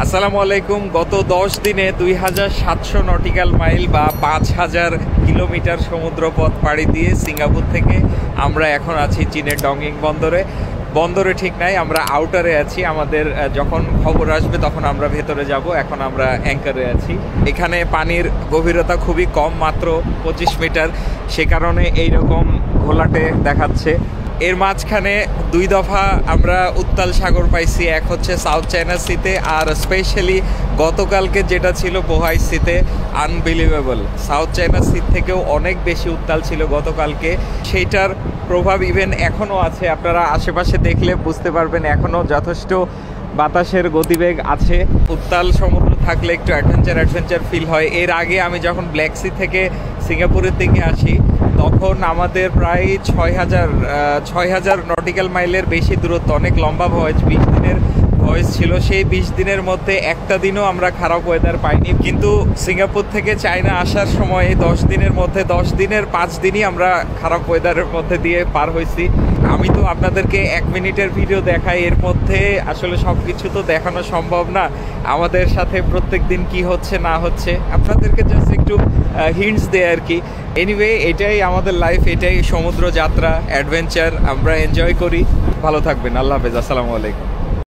আসসালামু আলাইকুম। গত 10 দিনে 2700 নটিক্যাল মাইল বা 5000 কিলোমিটার সমুদ্রপথ পাড়ি দিয়ে সিঙ্গাপুর থেকে আমরা এখন আছি চীনের ডংইং বন্দরে। বন্দরে ঠিক নাই, আমরা আউটারে আছি। আমাদের যখন খবর আসবে তখন আমরা ভেতরে যাব। এখন আমরা অ্যাঙ্কারে আছি। এখানে পানির গভীরতা খুবই কম, মাত্র 25 মিটার। সে কারণে এইরকম ঘোলাটে দেখাচ্ছে। এর মাঝখানে 2 দফা আমরা উত্তাল সাগর পাইছি। এক হচ্ছে সাউথ চায়না সিতে, আর স্পেশালি গতকালকে যেটা ছিল বোহাই সিতে, আনবিলিভেবল। সাউথ চায়না সি থেকেও অনেক বেশি উত্তাল ছিল গতকালকে। সেইটার প্রভাব ইভেন এখনও আছে। আপনারা আশেপাশে দেখলে বুঝতে পারবেন এখনও যথেষ্ট বাতাসের গতিবেগ আছে। উত্তাল সমুদ্র থাকলে একটু অ্যাডভেঞ্চার ফিল হয়। এর আগে আমি যখন ব্ল্যাক সি থেকে সিঙ্গাপুরের দিকে আসি তখন আমাদের প্রায় 6000 নটিক্যাল মাইলের বেশি দূরত্ব, অনেক লম্বা ভয়েজ, 20 দিনের ভয়েজ ছিল। সেই 20 দিনের মধ্যে একটা দিনও আমরা খারাপ ওয়েদার পাইনি। কিন্তু সিঙ্গাপুর থেকে চায়না আসার সময় 10 দিনের মধ্যে 10 দিনের 5 দিনই আমরা খারাপ ওয়েদারের মধ্যে দিয়ে পার হয়েছি। আমি তো আপনাদেরকে 1 মিনিটের ভিডিও দেখাই, এর মধ্যে আসলে সব কিছু তো দেখানো সম্ভব না। আমাদের সাথে প্রত্যেক দিন কী হচ্ছে না হচ্ছে আপনাদেরকে জাস্ট একটু হিন্টস দেয় আর কি। এনিওয়ে, এটাই আমাদের লাইফ, এটাই সমুদ্র যাত্রা, অ্যাডভেঞ্চার। আমরা এনজয় করি। ভালো থাকবেন। আল্লাহ হাফেজ। আসসালামু আলাইকুম।